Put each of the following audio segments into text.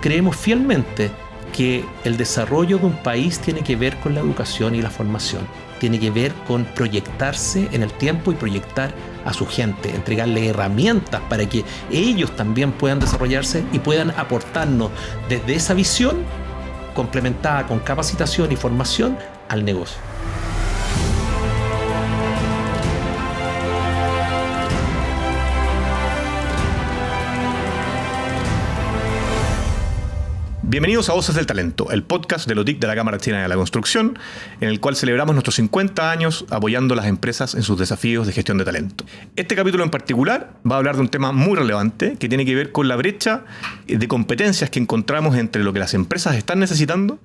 creemos fielmente que el desarrollo de un país tiene que ver con la educación y la formación. Tiene que ver con proyectarse en el tiempo y proyectar a su gente, entregarle herramientas para que ellos también puedan desarrollarse y puedan aportarnos desde esa visión complementada con capacitación y formación al negocio. Bienvenidos a Voces del Talento, el podcast de la UTIC de la Cámara Chilena de la Construcción, en el cual celebramos nuestros 50 años apoyando a las empresas en sus desafíos de gestión de talento. Este capítulo en particular va a hablar de un tema muy relevante que tiene que ver con la brecha de competencias que encontramos entre lo que las empresas están necesitando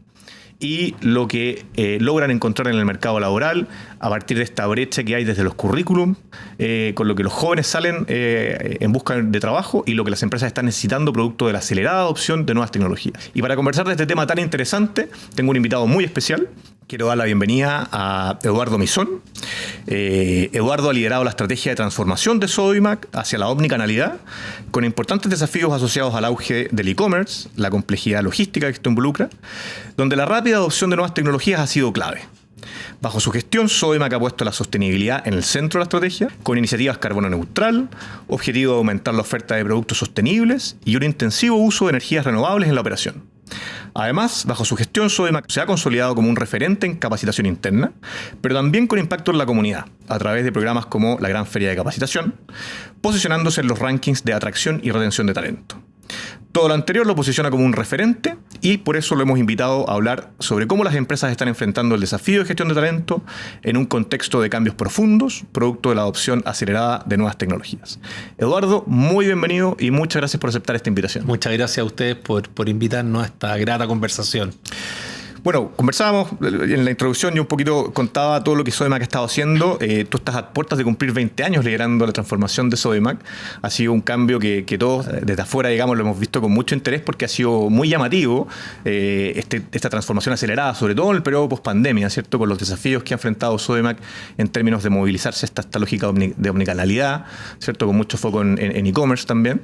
y lo que logran encontrar en el mercado laboral a partir de esta brecha que hay desde los currículum, con lo que los jóvenes salen en busca de trabajo y lo que las empresas están necesitando producto de la acelerada adopción de nuevas tecnologías. Y para conversar de este tema tan interesante, tengo un invitado muy especial. Quiero dar la bienvenida a Eduardo Misón. Eduardo ha liderado la estrategia de transformación de Sodimac hacia la omnicanalidad, con importantes desafíos asociados al auge del e-commerce, la complejidad logística que esto involucra, donde la rápida adopción de nuevas tecnologías ha sido clave. Bajo su gestión, Sodimac ha puesto la sostenibilidad en el centro de la estrategia, con iniciativas carbono neutral, objetivo de aumentar la oferta de productos sostenibles y un intensivo uso de energías renovables en la operación. Además, bajo su gestión, Sodimac se ha consolidado como un referente en capacitación interna, pero también con impacto en la comunidad, a través de programas como la Gran Feria de Capacitación, posicionándose en los rankings de atracción y retención de talento. Todo lo anterior lo posiciona como un referente y por eso lo hemos invitado a hablar sobre cómo las empresas están enfrentando el desafío de gestión de talento en un contexto de cambios profundos, producto de la adopción acelerada de nuevas tecnologías. Eduardo, muy bienvenido y muchas gracias por aceptar esta invitación. Muchas gracias a ustedes por invitarnos a esta grata conversación. Bueno, conversábamos en la introducción, yo un poquito contaba todo lo que Sodimac ha estado haciendo. Tú estás a puertas de cumplir 20 años liderando la transformación de Sodimac. Ha sido un cambio que todos desde afuera, digamos, lo hemos visto con mucho interés porque ha sido muy llamativo esta transformación acelerada, sobre todo en el periodo post-pandemia, ¿cierto? Con los desafíos que ha enfrentado Sodimac en términos de movilizarse esta lógica de omnicanalidad, ¿cierto? Con mucho foco en e-commerce también.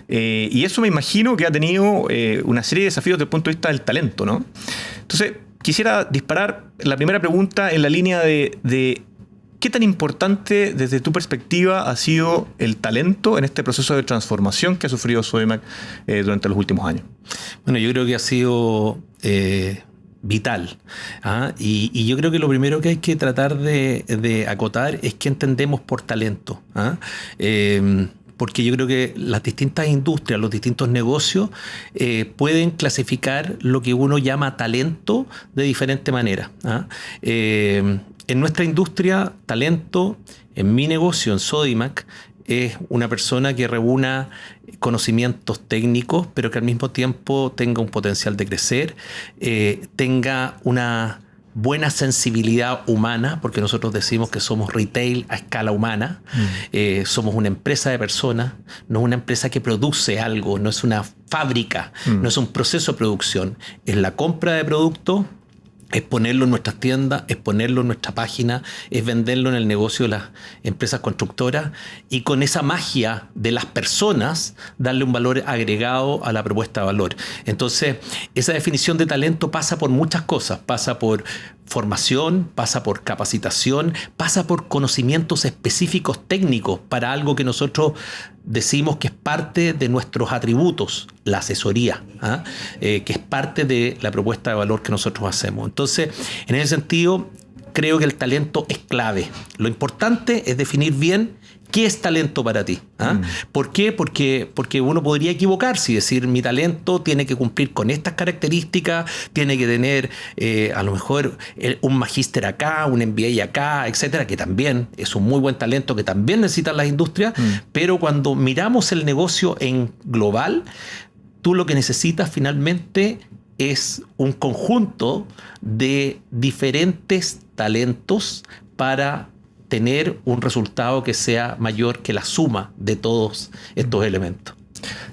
Y eso me imagino que ha tenido una serie de desafíos desde el punto de vista del talento, ¿no? Entonces, quisiera disparar la primera pregunta en la línea de ¿qué tan importante desde tu perspectiva ha sido el talento en este proceso de transformación que ha sufrido Sodimac durante los últimos años? Bueno, yo creo que ha sido vital. Y yo creo que lo primero que hay que tratar de acotar es qué entendemos por talento. Porque yo creo que las distintas industrias, los distintos negocios pueden clasificar lo que uno llama talento de diferente manera. En nuestra industria, talento, en mi negocio, en Sodimac, es una persona que reúna conocimientos técnicos, pero que al mismo tiempo tenga un potencial de crecer, tenga una buena sensibilidad humana, porque nosotros decimos que somos retail a escala humana. Somos una empresa de personas, no una empresa que produce algo, no es una fábrica, no es un proceso de producción, es la compra de productos, es ponerlo en nuestras tiendas, es ponerlo en nuestra página, es venderlo en el negocio de las empresas constructoras y con esa magia de las personas darle un valor agregado a la propuesta de valor. Entonces, esa definición de talento pasa por muchas cosas, pasa por formación, pasa por capacitación, pasa por conocimientos específicos técnicos para algo que nosotros decimos que es parte de nuestros atributos, la asesoría, que es parte de la propuesta de valor que nosotros hacemos. Entonces, en ese sentido, creo que el talento es clave. Lo importante es definir bien qué es talento para ti. ¿Por qué? Porque uno podría equivocarse y decir, mi talento tiene que cumplir con estas características, tiene que tener a lo mejor un magíster acá, un MBA acá, etcétera, que también es un muy buen talento, que también necesitan las industrias, pero cuando miramos el negocio en global, tú lo que necesitas finalmente es un conjunto de diferentes talentos para tener un resultado que sea mayor que la suma de todos estos elementos.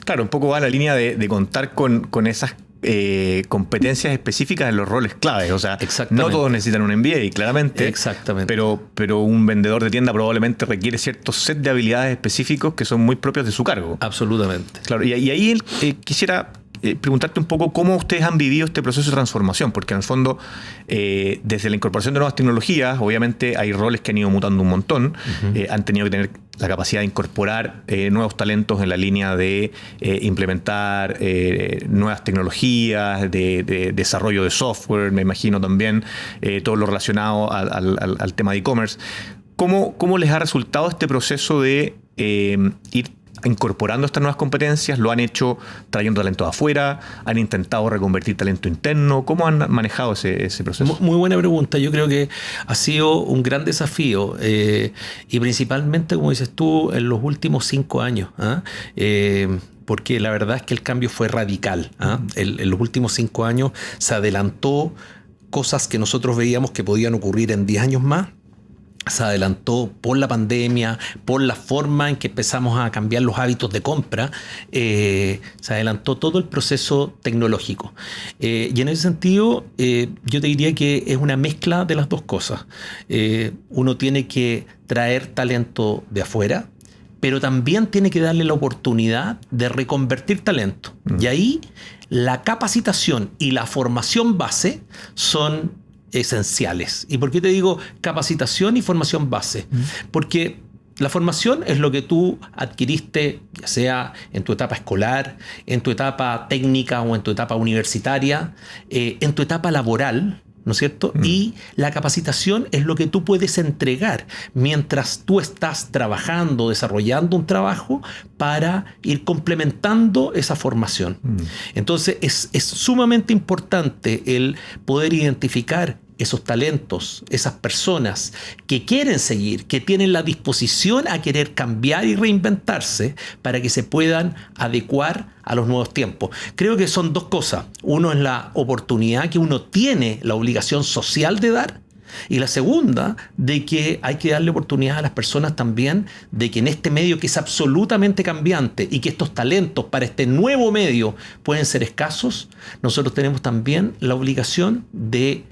Claro, un poco va a la línea de contar con esas competencias específicas en los roles claves. O sea, no todos necesitan un MBA, claramente. Exactamente. Pero un vendedor de tienda probablemente requiere cierto set de habilidades específicos que son muy propios de su cargo. Absolutamente. Claro, y ahí quisiera preguntarte un poco cómo ustedes han vivido este proceso de transformación, porque en el fondo, desde la incorporación de nuevas tecnologías, obviamente hay roles que han ido mutando un montón, han tenido que tener la capacidad de incorporar nuevos talentos en la línea de implementar nuevas tecnologías, de desarrollo de software, me imagino también, todo lo relacionado al tema de e-commerce. ¿Cómo les ha resultado este proceso de ir incorporando estas nuevas competencias? ¿Lo han hecho trayendo talento de afuera? ¿Han intentado reconvertir talento interno? ¿Cómo han manejado ese proceso? Muy buena pregunta. Yo creo que ha sido un gran desafío y principalmente, como dices tú, en los últimos 5 años. Porque la verdad es que el cambio fue radical. En los últimos 5 años se adelantó cosas que nosotros veíamos que podían ocurrir en 10 años más. Se adelantó por la pandemia, por la forma en que empezamos a cambiar los hábitos de compra, se adelantó todo el proceso tecnológico. Y en ese sentido, yo te diría que es una mezcla de las dos cosas. Uno tiene que traer talento de afuera, pero también tiene que darle la oportunidad de reconvertir talento. Y ahí la capacitación y la formación base son esenciales. ¿Y por qué te digo capacitación y formación base? Porque la formación es lo que tú adquiriste, ya sea en tu etapa escolar, en tu etapa técnica o en tu etapa universitaria, en tu etapa laboral, ¿no es cierto? Y la capacitación es lo que tú puedes entregar mientras tú estás trabajando, desarrollando un trabajo para ir complementando esa formación. Entonces es sumamente importante el poder identificar esos talentos, esas personas que quieren seguir, que tienen la disposición a querer cambiar y reinventarse para que se puedan adecuar a los nuevos tiempos. Creo que son dos cosas. Uno es la oportunidad que uno tiene, la obligación social de dar, y la segunda, de que hay que darle oportunidad a las personas también de que en este medio que es absolutamente cambiante y que estos talentos para este nuevo medio pueden ser escasos, nosotros tenemos también la obligación de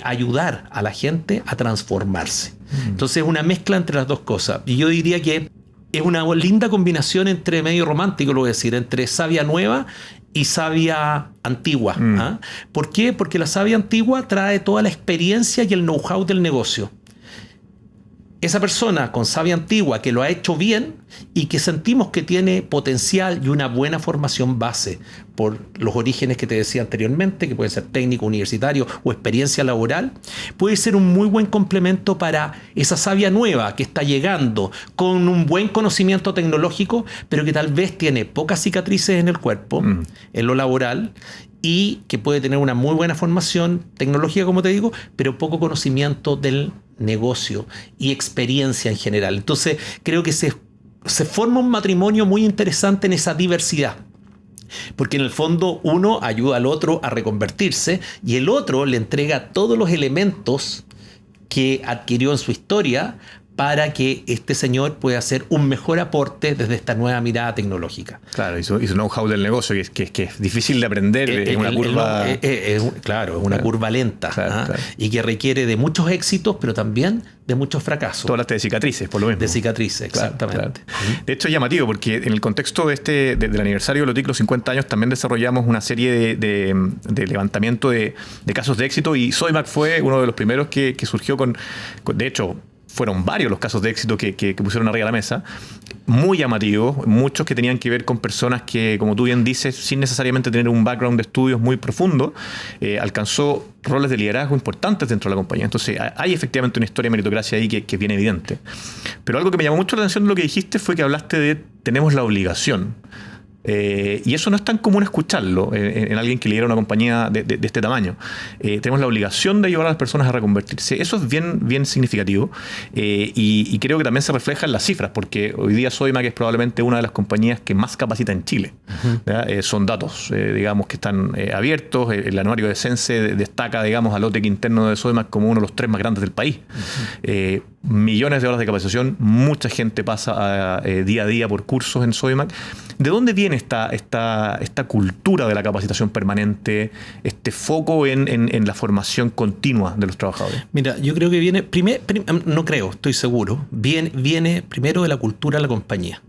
ayudar a la gente a transformarse. Entonces es una mezcla entre las dos cosas. Y yo diría que es una linda combinación entre medio romántico, lo voy a decir, entre savia nueva y savia antigua. ¿Por qué? Porque la savia antigua trae toda la experiencia y el know-how del negocio. Esa persona con savia antigua que lo ha hecho bien y que sentimos que tiene potencial y una buena formación base por los orígenes que te decía anteriormente, que pueden ser técnico, universitario o experiencia laboral, puede ser un muy buen complemento para esa savia nueva que está llegando con un buen conocimiento tecnológico, pero que tal vez tiene pocas cicatrices en el cuerpo, en lo laboral, y que puede tener una muy buena formación tecnológica, como te digo, pero poco conocimiento del negocio y experiencia en general. Entonces creo que se forma un matrimonio muy interesante en esa diversidad, porque en el fondo uno ayuda al otro a reconvertirse y el otro le entrega todos los elementos que adquirió en su historia para que este señor pueda hacer un mejor aporte desde esta nueva mirada tecnológica. Claro, y su know-how del negocio, que es difícil de aprender, es una curva... Claro, es una curva lenta, claro. Y que requiere de muchos éxitos, pero también de muchos fracasos. Tú hablaste de cicatrices, por lo mismo. De cicatrices, exactamente. Claro. De hecho, es llamativo, porque en el contexto del aniversario de Lotic, los 50 años, también desarrollamos una serie de levantamiento de casos de éxito, y Sodimac fue uno de los primeros que surgió de hecho, fueron varios los casos de éxito que pusieron arriba de la mesa, muy llamativos, muchos que tenían que ver con personas que, como tú bien dices, sin necesariamente tener un background de estudios muy profundo, alcanzó roles de liderazgo importantes dentro de la compañía. Entonces hay efectivamente una historia de meritocracia ahí que es bien evidente. Pero algo que me llamó mucho la atención de lo que dijiste fue que hablaste de tenemos la obligación. Y eso no es tan común escucharlo en alguien que lidera una compañía de este tamaño. Tenemos la obligación de ayudar a las personas a reconvertirse. Eso es bien significativo, y creo que también se refleja en las cifras, porque hoy día Sodimac es probablemente una de las compañías que más capacita en Chile. Son datos, digamos, que están abiertos. El anuario de Sense destaca, digamos, al OTEC interno de Sodimac como uno de los 3 más grandes del país. Millones de horas de capacitación, mucha gente pasa día a día por cursos en Sodimac. ¿De dónde viene esta cultura de la capacitación permanente, este foco en la formación continua de los trabajadores? Mira, yo creo que viene, no creo, estoy seguro, viene primero de la cultura de la compañía.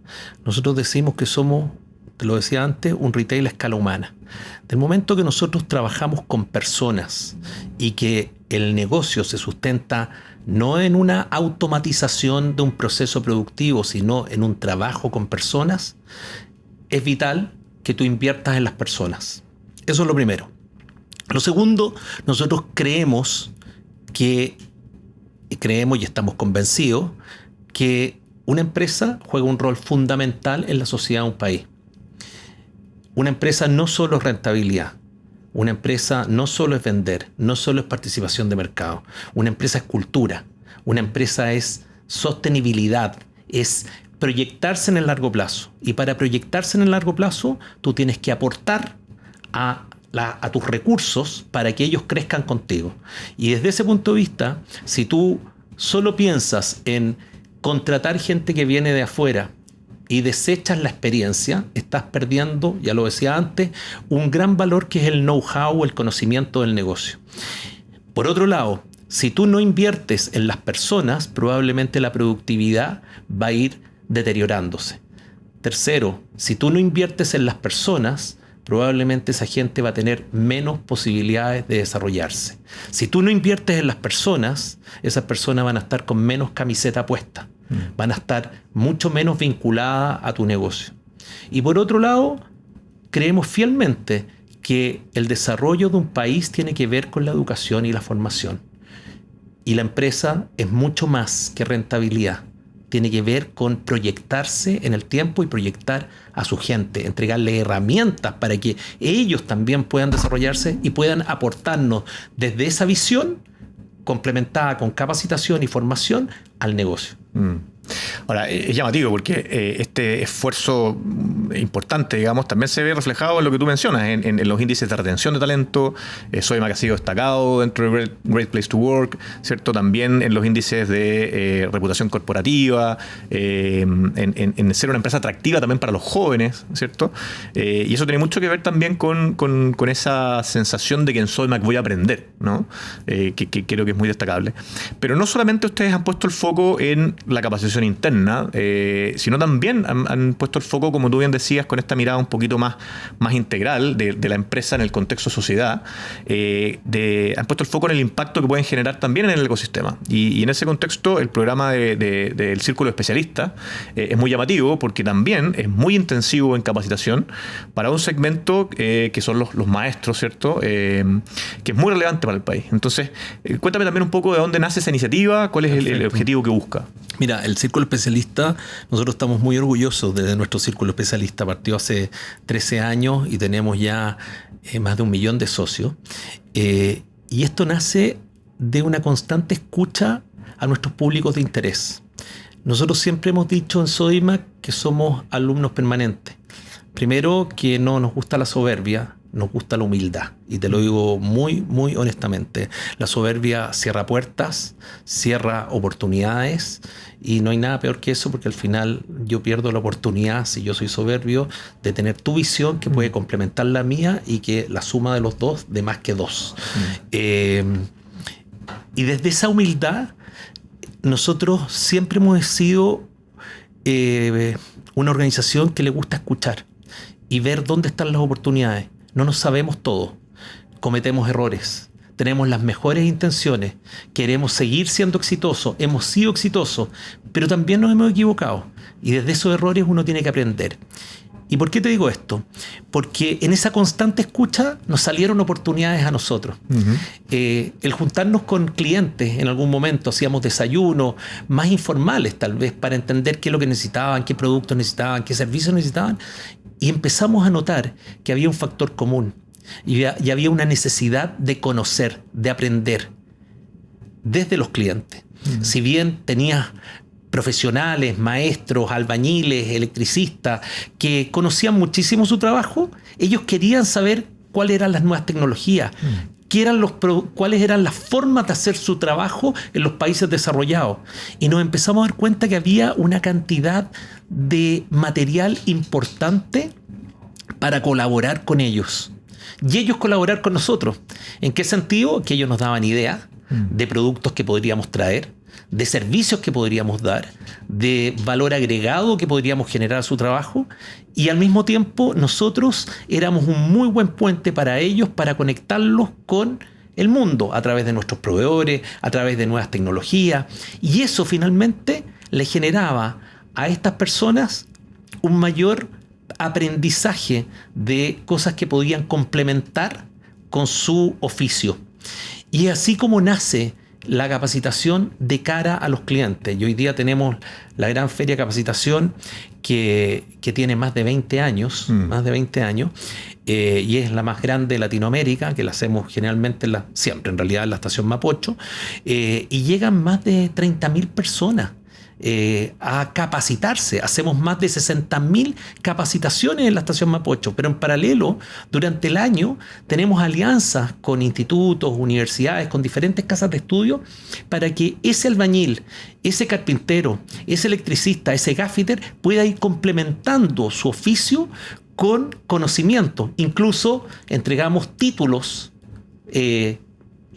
Nosotros decimos que somos te lo decía antes, un retail a escala humana. Del momento que nosotros trabajamos con personas y que el negocio se sustenta no en una automatización de un proceso productivo, sino en un trabajo con personas, es vital que tú inviertas en las personas. Eso es lo primero. Lo segundo, nosotros creemos y estamos convencidos que una empresa juega un rol fundamental en la sociedad de un país. Una empresa no solo es rentabilidad, una empresa no solo es vender, no solo es participación de mercado. Una empresa es cultura, una empresa es sostenibilidad, es proyectarse en el largo plazo. Y para proyectarse en el largo plazo, tú tienes que aportar a tus recursos para que ellos crezcan contigo. Y desde ese punto de vista, si tú solo piensas en contratar gente que viene de afuera y desechas la experiencia, estás perdiendo, ya lo decía antes, un gran valor que es el know-how, el conocimiento del negocio. Por otro lado, si tú no inviertes en las personas, probablemente la productividad va a ir deteriorándose. Tercero, si tú no inviertes en las personas, probablemente esa gente va a tener menos posibilidades de desarrollarse. Si tú no inviertes en las personas, esas personas van a estar con menos camiseta puesta. Van a estar mucho menos vinculadas a tu negocio. Y por otro lado, creemos fielmente que el desarrollo de un país tiene que ver con la educación y la formación. Y la empresa es mucho más que rentabilidad. Tiene que ver con proyectarse en el tiempo y proyectar a su gente, entregarle herramientas para que ellos también puedan desarrollarse y puedan aportarnos desde esa visión complementada con capacitación y formación al negocio. Ahora, es llamativo porque este esfuerzo importante, digamos, también se ve reflejado en lo que tú mencionas, en los índices de retención de talento. Sodimac ha sido destacado dentro de Great Place to Work, ¿cierto? También en los índices de reputación corporativa, en ser una empresa atractiva también para los jóvenes, ¿cierto? Y eso tiene mucho que ver también con esa sensación de que en Sodimac voy a aprender, ¿no? Que creo que es muy destacable. Pero no solamente ustedes han puesto el foco en la capacitación interna, sino también han puesto el foco, como tú bien decías, con esta mirada un poquito más integral de la empresa en el contexto sociedad. Han puesto el foco en el impacto que pueden generar también en el ecosistema. Y en ese contexto, el programa del Círculo de Especialistas es muy llamativo porque también es muy intensivo en capacitación para un segmento que son los maestros, ¿cierto? Que es muy relevante para el país. Entonces, cuéntame también un poco de dónde nace esa iniciativa, cuál es el objetivo que busca. Mira, el Círculo Especialista, nosotros estamos muy orgullosos de nuestro Círculo Especialista. Partió hace 13 años y tenemos ya más de 1 millón de socios. Y esto nace de una constante escucha a nuestros públicos de interés. Nosotros siempre hemos dicho en Sodimac que somos alumnos permanentes. Primero, que no nos gusta la soberbia, nos gusta la humildad. Y te lo digo muy, muy honestamente. La soberbia cierra puertas, cierra oportunidades, y no hay nada peor que eso, porque al final yo pierdo la oportunidad, si yo soy soberbio, de tener tu visión que puede complementar la mía y que la suma de los dos de más que 2. Y desde esa humildad, nosotros siempre hemos sido una organización que le gusta escuchar y ver dónde están las oportunidades. No nos sabemos todo, cometemos errores, tenemos las mejores intenciones, queremos seguir siendo exitosos, hemos sido exitosos, pero también nos hemos equivocado. Y desde esos errores uno tiene que aprender. ¿Y por qué te digo esto? Porque en esa constante escucha nos salieron oportunidades a nosotros. El juntarnos con clientes en algún momento, hacíamos desayunos más informales tal vez para entender qué es lo que necesitaban, qué productos necesitaban, qué servicios necesitaban, y empezamos a notar que había un factor común y había una necesidad de conocer, de aprender desde los clientes. Si bien tenías profesionales, maestros, albañiles, electricistas, que conocían muchísimo su trabajo, ellos querían saber cuáles eran las nuevas tecnologías, cuáles eran las formas de hacer su trabajo en los países desarrollados. Y nos empezamos a dar cuenta que había una cantidad de material importante para colaborar con ellos. y ellos colaborar con nosotros. ¿En qué sentido? Que ellos nos daban ideas de productos que podríamos traer, de servicios que podríamos dar, de valor agregado que podríamos generar a su trabajo, y al mismo tiempo nosotros éramos un muy buen puente para ellos, para conectarlos con el mundo a través de nuestros proveedores, a través de nuevas tecnologías, y eso finalmente le generaba a estas personas un mayor aprendizaje de cosas que podían complementar con su oficio. Y así como nace la capacitación de cara a los clientes. Y hoy día tenemos la gran feria de capacitación que tiene más de 20 años, y es la más grande de Latinoamérica, que la hacemos generalmente, siempre en realidad en la estación Mapocho, y llegan más de 30.000 personas a capacitarse. Hacemos más de 60.000 capacitaciones en la estación Mapocho, pero en paralelo, durante el año, tenemos alianzas con institutos, universidades, con diferentes casas de estudio, para que ese albañil, ese carpintero, ese electricista, ese gaffiter pueda ir complementando su oficio con conocimiento. Incluso entregamos títulos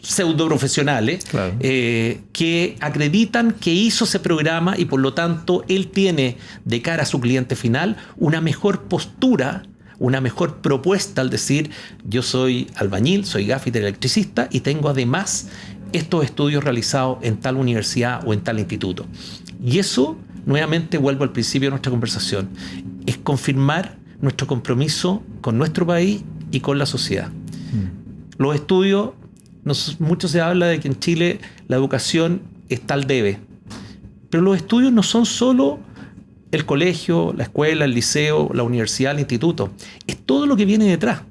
pseudoprofesionales, claro, que acreditan que hizo ese programa, y por lo tanto él tiene de cara a su cliente final una mejor postura, una mejor propuesta al decir: yo soy albañil, soy gaffiter, electricista, y tengo además estos estudios realizados en tal universidad o en tal instituto. Y eso, nuevamente vuelvo al principio de nuestra conversación, es confirmar nuestro compromiso con nuestro país y con la sociedad. Los estudios, mucho se habla de que en Chile la educación está al debe, pero los estudios no son solo el colegio, la escuela, el liceo, la universidad, el instituto. Es todo lo que viene detrás,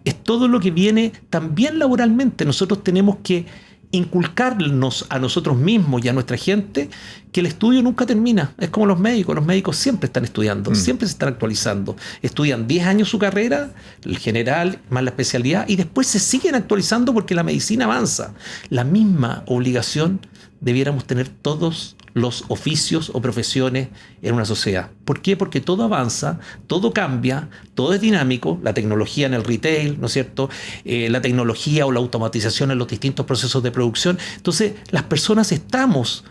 es todo lo que viene también laboralmente. Nosotros tenemos que inculcarnos a nosotros mismos y a nuestra gente que el estudio nunca termina. Es como los médicos siempre están estudiando, siempre se están actualizando. Estudian 10 años su carrera, el general más la especialidad, y después se siguen actualizando porque la medicina avanza. La misma obligación debiéramos tener todos los oficios o profesiones en una sociedad. ¿Por qué? Porque todo avanza, todo cambia, todo es dinámico. La tecnología en el retail, ¿no es cierto? La tecnología o la automatización en los distintos procesos de producción. Entonces, las personas estamos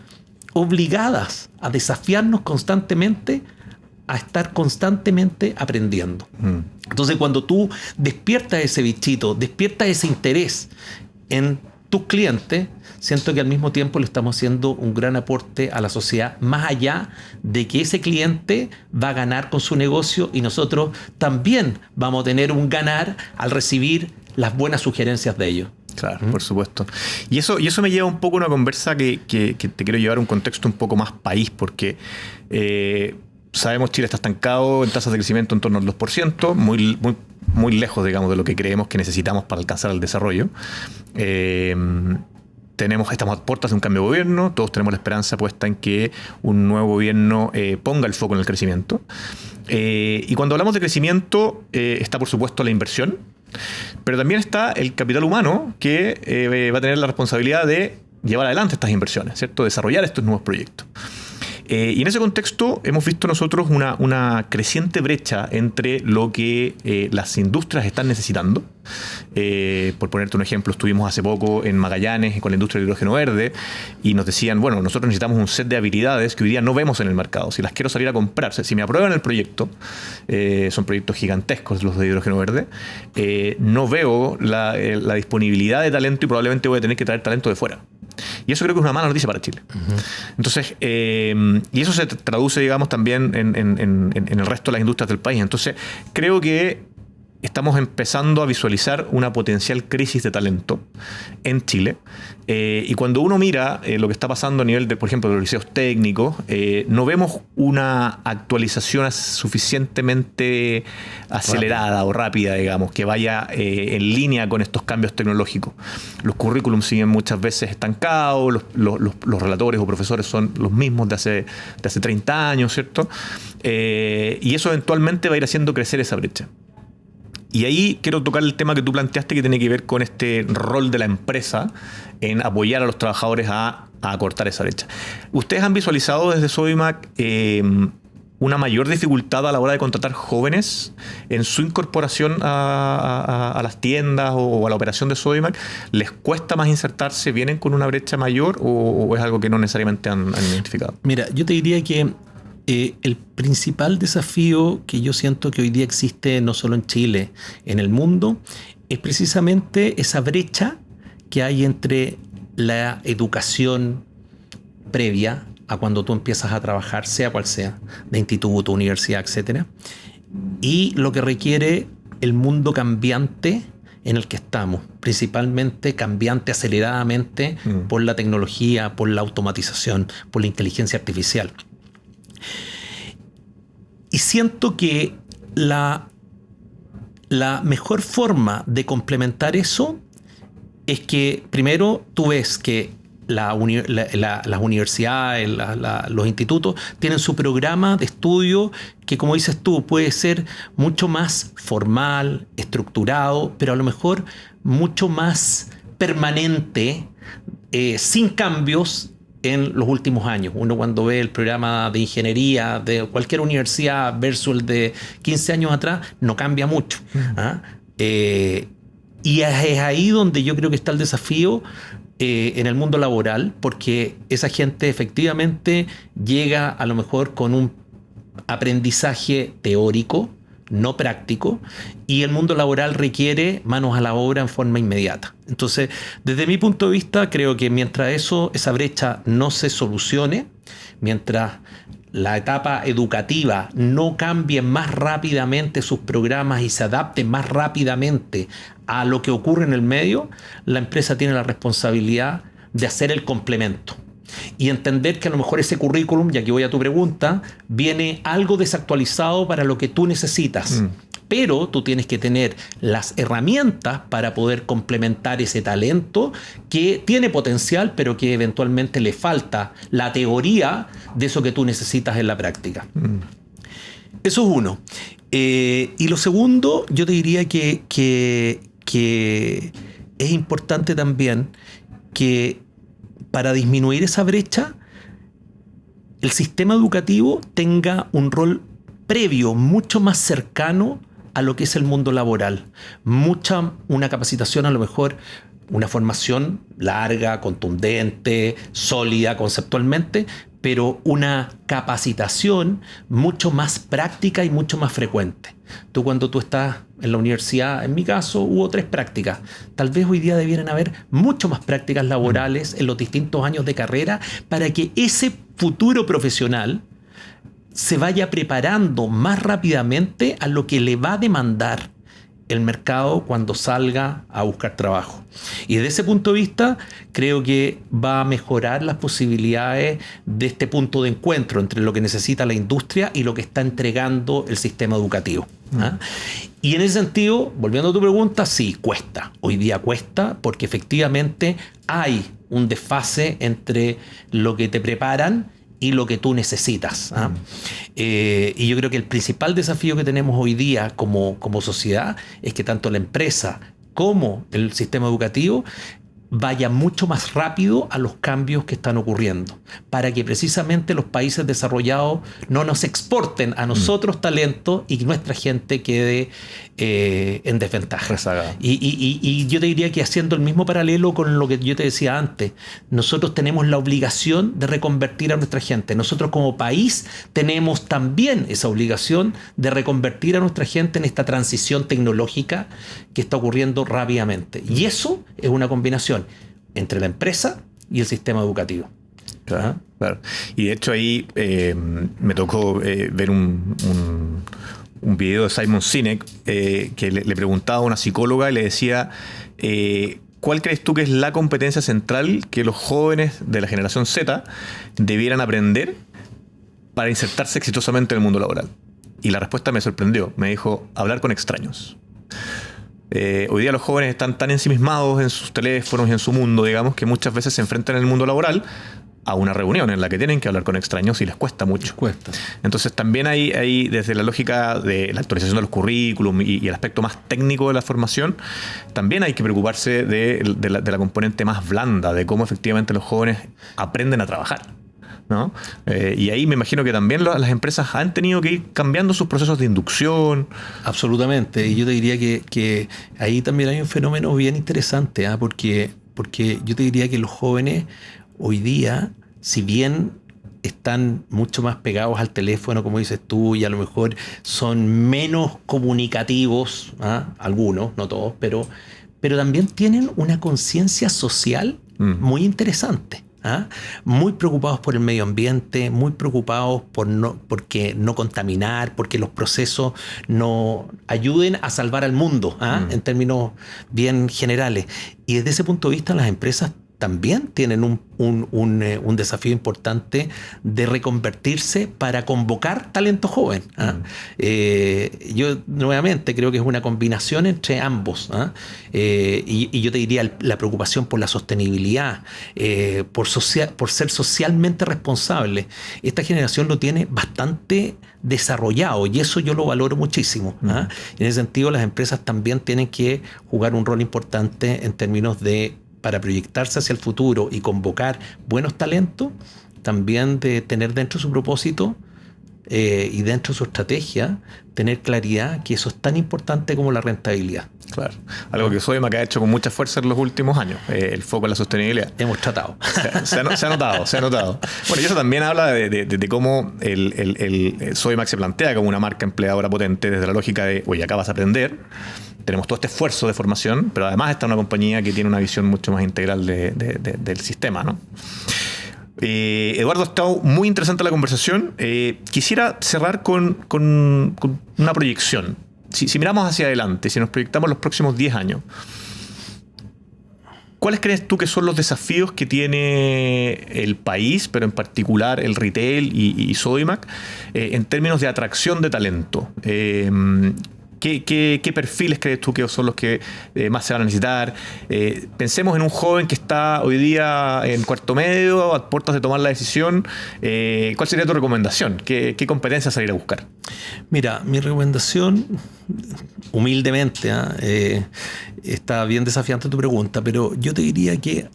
obligadas a desafiarnos constantemente, a estar constantemente aprendiendo. Entonces, cuando tú despiertas ese bichito, despiertas ese interés en tus clientes, siento que al mismo tiempo le estamos haciendo un gran aporte a la sociedad, más allá de que ese cliente va a ganar con su negocio, y nosotros también vamos a tener un ganar al recibir las buenas sugerencias de ellos. Claro, por supuesto. Y eso me lleva un poco a una conversa que te quiero llevar a un contexto un poco más país, porque sabemos Chile está estancado en tasas de crecimiento en torno al 2%, muy lejos, digamos, de lo que creemos que necesitamos para alcanzar el desarrollo. Estamos a puertas de un cambio de gobierno, todos tenemos la esperanza puesta en que un nuevo gobierno ponga el foco en el crecimiento. Y cuando hablamos de crecimiento, está por supuesto la inversión, pero también está el capital humano que va a tener la responsabilidad de llevar adelante estas inversiones, ¿cierto? Desarrollar estos nuevos proyectos. Y en ese contexto hemos visto nosotros una creciente brecha entre lo que las industrias están necesitando. Por ponerte un ejemplo, estuvimos hace poco en Magallanes con la industria del hidrógeno verde y nos decían, bueno, nosotros necesitamos un set de habilidades que hoy día no vemos en el mercado. Si las quiero salir a comprar, si me aprueban el proyecto, son proyectos gigantescos los de hidrógeno verde, no veo la disponibilidad de talento y probablemente voy a tener que traer talento de fuera. Y eso creo que es una mala noticia para Chile. Entonces, y eso se traduce, digamos, también en el resto de las industrias del país. Entonces, creo que estamos empezando a visualizar una potencial crisis de talento en Chile. Y cuando uno mira lo que está pasando a nivel de, por ejemplo, de los liceos técnicos, no vemos una actualización suficientemente acelerada o rápida, digamos, que vaya en línea con estos cambios tecnológicos. Los currículums siguen muchas veces estancados, los relatores o profesores son los mismos de hace 30 años, ¿cierto? Y eso eventualmente va a ir haciendo crecer esa brecha. Y ahí quiero tocar el tema que tú planteaste, que tiene que ver con este rol de la empresa en apoyar a los trabajadores a acortar esa brecha. ¿Ustedes han visualizado desde Sodimac una mayor dificultad a la hora de contratar jóvenes en su incorporación a las tiendas o a la operación de Sodimac? ¿Les cuesta más insertarse? ¿Vienen con una brecha mayor o es algo que no necesariamente han identificado? Mira, yo te diría que el principal desafío que yo siento que hoy día existe no solo en Chile, en el mundo, es precisamente esa brecha que hay entre la educación previa a cuando tú empiezas a trabajar, sea cual sea, de instituto, universidad, etcétera, y lo que requiere el mundo cambiante en el que estamos, principalmente cambiante aceleradamente por la tecnología, por la automatización, por la inteligencia artificial. Y siento que la mejor forma de complementar eso es que primero tú ves que las universidades, los institutos tienen su programa de estudio que, como dices tú, puede ser mucho más formal, estructurado, pero a lo mejor mucho más permanente, sin cambios en los últimos años. Uno cuando ve el programa de ingeniería de cualquier universidad versus el de 15 años atrás, no cambia mucho. ¿Ah? Y es ahí donde yo creo que está el desafío en el mundo laboral, porque esa gente efectivamente llega a lo mejor con un aprendizaje teórico, no práctico, y el mundo laboral requiere manos a la obra en forma inmediata. Entonces, desde mi punto de vista, creo que mientras esa brecha no se solucione, mientras la etapa educativa no cambie más rápidamente sus programas y se adapte más rápidamente a lo que ocurre en el medio, la empresa tiene la responsabilidad de hacer el complemento y entender que a lo mejor ese currículum, ya que voy a tu pregunta, viene algo desactualizado para lo que tú necesitas. Pero tú tienes que tener las herramientas para poder complementar ese talento que tiene potencial, pero que eventualmente le falta la teoría de eso que tú necesitas en la práctica. Eso es uno. Y lo segundo, yo te diría que es importante también que para disminuir esa brecha, el sistema educativo tenga un rol previo mucho más cercano a lo que es el mundo laboral. Una capacitación, a lo mejor una formación larga, contundente, sólida conceptualmente, pero una capacitación mucho más práctica y mucho más frecuente. Cuando tú estás en la universidad, en mi caso, hubo 3 prácticas. Tal vez hoy día debieran haber mucho más prácticas laborales en los distintos años de carrera para que ese futuro profesional se vaya preparando más rápidamente a lo que le va a demandar el mercado cuando salga a buscar trabajo. Y desde ese punto de vista, creo que va a mejorar las posibilidades de este punto de encuentro entre lo que necesita la industria y lo que está entregando el sistema educativo. ¿Ah? Y en ese sentido, volviendo a tu pregunta, sí, cuesta. Hoy día cuesta porque efectivamente hay un desfase entre lo que te preparan y lo que tú necesitas. ¿Ah? Y yo creo que el principal desafío que tenemos hoy día como sociedad es que tanto la empresa como el sistema educativo vaya mucho más rápido a los cambios que están ocurriendo, para que precisamente los países desarrollados no nos exporten a nosotros talento y nuestra gente quede en desventaja. Y yo te diría que haciendo el mismo paralelo con lo que yo te decía antes, nosotros tenemos la obligación de reconvertir a nuestra gente. Nosotros como país tenemos también esa obligación de reconvertir a nuestra gente en esta transición tecnológica que está ocurriendo rápidamente. Y eso es una combinación entre la empresa y el sistema educativo. Claro, claro. Y de hecho ahí me tocó ver un video de Simon Sinek que le preguntaba a una psicóloga y le decía ¿cuál crees tú que es la competencia central que los jóvenes de la generación Z debieran aprender para insertarse exitosamente en el mundo laboral? Y la respuesta me sorprendió. Me dijo, hablar con extraños. Hoy día los jóvenes están tan ensimismados en sus teléfonos y en su mundo, digamos, que muchas veces se enfrentan en el mundo laboral a una reunión en la que tienen que hablar con extraños y les cuesta mucho. Entonces también hay desde la lógica de la actualización de los currículum y el aspecto más técnico de la formación, también hay que preocuparse de la componente más blanda, de cómo efectivamente los jóvenes aprenden a trabajar. ¿no? Y ahí me imagino que también las empresas han tenido que ir cambiando sus procesos de inducción. Absolutamente. Y yo te diría que ahí también hay un fenómeno bien interesante, ¿ah? Porque yo te diría que los jóvenes hoy día, si bien están mucho más pegados al teléfono, como dices tú, y a lo mejor son menos comunicativos, ¿ah? Algunos, no todos, pero también tienen una conciencia social muy interesante. ¿Ah? Muy preocupados por el medio ambiente, muy preocupados porque no contaminar, porque los procesos no ayuden a salvar al mundo, ¿ah? En términos bien generales. Y desde ese punto de vista, las empresas también tienen un desafío importante de reconvertirse para convocar talento joven, ¿ah? Yo nuevamente creo que es una combinación entre ambos, ¿ah? Y yo te diría la preocupación por la sostenibilidad, por ser socialmente responsable. Esta generación lo tiene bastante desarrollado y eso yo lo valoro muchísimo, ¿ah? En ese sentido, las empresas también tienen que jugar un rol importante en términos de, para proyectarse hacia el futuro y convocar buenos talentos, también de tener dentro de su propósito y dentro de su estrategia, tener claridad que eso es tan importante como la rentabilidad. Claro, algo que Sodimac ha hecho con mucha fuerza en los últimos años, el foco en la sostenibilidad. Hemos tratado. Se ha notado. Bueno, y eso también habla de cómo el Sodimac se plantea como una marca empleadora potente desde la lógica de, oye, acá vas a aprender, tenemos todo este esfuerzo de formación, pero además está una compañía que tiene una visión mucho más integral del sistema, ¿no? Eduardo, ha estado muy interesante la conversación. Quisiera cerrar con una proyección. Si miramos hacia adelante, si nos proyectamos los próximos 10 años, ¿cuáles crees tú que son los desafíos que tiene el país, pero en particular el retail y Sodimac, en términos de atracción de talento? ¿Qué perfiles crees tú que son los que más se van a necesitar? Pensemos en un joven que está hoy día en cuarto medio, a puertas de tomar la decisión. ¿Cuál sería tu recomendación? ¿Qué competencias salir a buscar? Mira, mi recomendación, humildemente, está bien desafiante tu pregunta, pero yo te diría que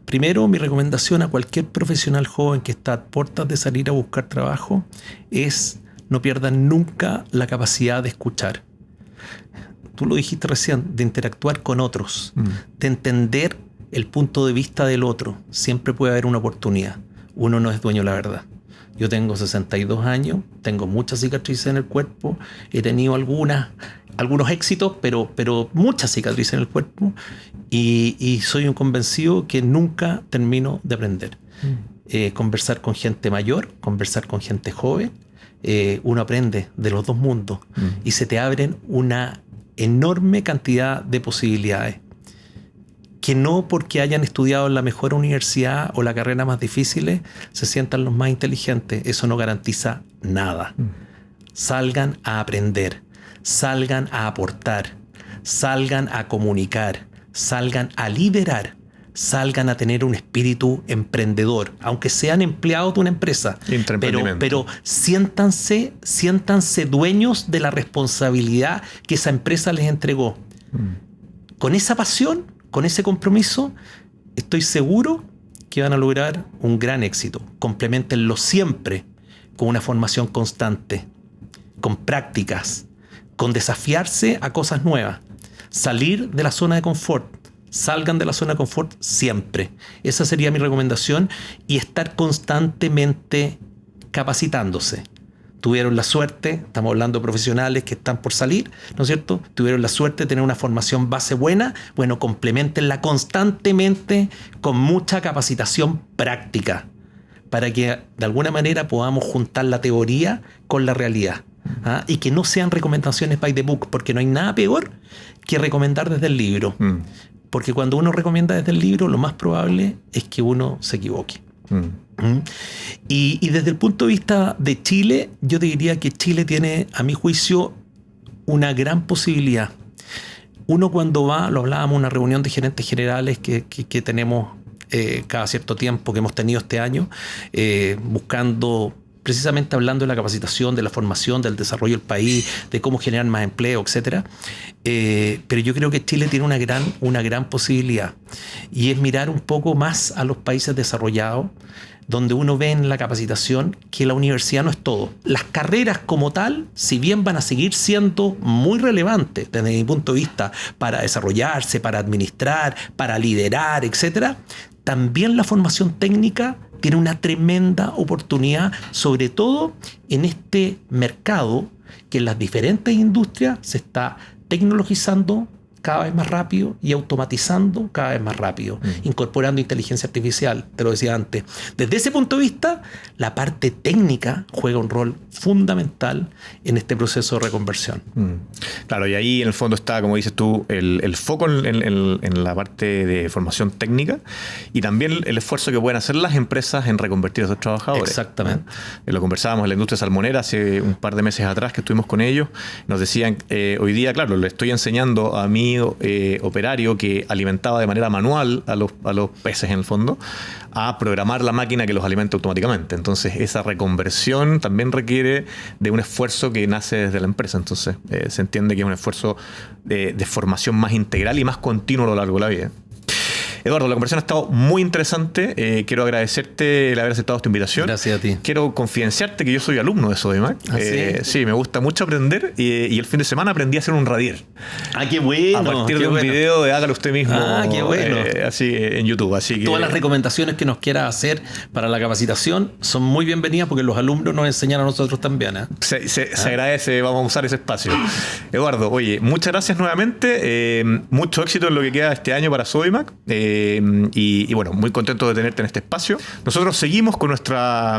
primero mi recomendación a cualquier profesional joven que está a puertas de salir a buscar trabajo es: no pierdan nunca la capacidad de escuchar. Tú lo dijiste recién, de interactuar con otros, de entender el punto de vista del otro. Siempre puede haber una oportunidad. Uno no es dueño de la verdad. Yo tengo 62 años, tengo muchas cicatrices en el cuerpo, he tenido algunos éxitos, pero muchas cicatrices en el cuerpo, y soy un convencido que nunca termino de aprender. Conversar con gente mayor, conversar con gente joven, uno aprende de los dos mundos y se te abren una enorme cantidad de posibilidades que no porque hayan estudiado en la mejor universidad o la carrera más difícil se sientan los más inteligentes. Eso no garantiza nada. Salgan a aprender, salgan a aportar, salgan a comunicar, salgan a liderar, salgan a tener un espíritu emprendedor, aunque sean empleados de una empresa, pero siéntanse dueños de la responsabilidad que esa empresa les entregó. Con esa pasión, con ese compromiso, estoy seguro que van a lograr un gran éxito. Compleméntenlo siempre con una formación constante, con prácticas, con desafiarse a cosas nuevas, salir de la zona de confort. Salgan de la zona de confort siempre. Esa sería mi recomendación, y estar constantemente capacitándose. Tuvieron la suerte, estamos hablando de profesionales que están por salir, ¿no es cierto? Tuvieron la suerte de tener una formación base buena. Bueno, complementenla constantemente con mucha capacitación práctica para que de alguna manera podamos juntar la teoría con la realidad. Y que no sean recomendaciones by the book, porque no hay nada peor que recomendar desde el libro. Porque cuando uno recomienda desde el libro, lo más probable es que uno se equivoque. Y desde el punto de vista de Chile, yo te diría que Chile tiene, a mi juicio, una gran posibilidad. Uno cuando va, lo hablábamos, una reunión de gerentes generales que tenemos cada cierto tiempo, que hemos tenido este año, buscando, precisamente hablando de la capacitación, de la formación, del desarrollo del país, de cómo generar más empleo, etcétera. Pero yo creo que Chile tiene una gran posibilidad, y es mirar un poco más a los países desarrollados, donde uno ve en la capacitación que la universidad no es todo. Las carreras como tal, si bien van a seguir siendo muy relevantes desde mi punto de vista para desarrollarse, para administrar, para liderar, etcétera, también la formación técnica tiene una tremenda oportunidad, sobre todo en este mercado que en las diferentes industrias se está tecnologizando cada vez más rápido y automatizando cada vez más rápido, incorporando inteligencia artificial, te lo decía antes. Desde ese punto de vista, la parte técnica juega un rol fundamental en este proceso de reconversión. Claro, y ahí en el fondo está, como dices tú, el foco en la parte de formación técnica y también el esfuerzo que pueden hacer las empresas en reconvertir a sus trabajadores. Exactamente. Lo conversábamos en la industria salmonera hace un par de meses atrás que estuvimos con ellos. Nos decían, hoy día, claro, le estoy enseñando a mi operario que alimentaba de manera manual a los peces en el fondo a programar la máquina que los alimenta automáticamente. Entonces esa reconversión también requiere de un esfuerzo que nace desde la empresa. Entonces se entiende que es un esfuerzo de formación más integral y más continuo a lo largo de la vida. Eduardo, la conversación ha estado muy interesante. Quiero agradecerte el haber aceptado esta invitación. Gracias a ti. Quiero confidenciarte que yo soy alumno de Sodimac. ¿Sí? Sí, me gusta mucho aprender y el fin de semana aprendí a hacer un radier. ¡Qué bueno! A partir de un video de hágalo usted mismo. ¡Qué bueno! Así en YouTube. Así que todas las recomendaciones que nos quieras hacer para la capacitación son muy bienvenidas porque los alumnos nos enseñan a nosotros también. Se agradece, vamos a usar ese espacio. Eduardo, oye, muchas gracias nuevamente. Mucho éxito en lo que queda este año para Sodimac. Y bueno, muy contento de tenerte en este espacio. Nosotros seguimos con nuestra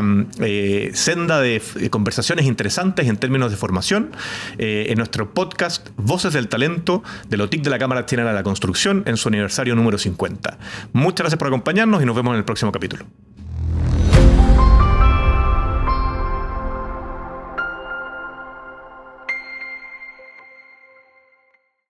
senda de conversaciones interesantes en términos de formación en nuestro podcast Voces del Talento de la OTIC de la Cámara Chilena de la Construcción en su aniversario número 50. Muchas gracias por acompañarnos y nos vemos en el próximo capítulo.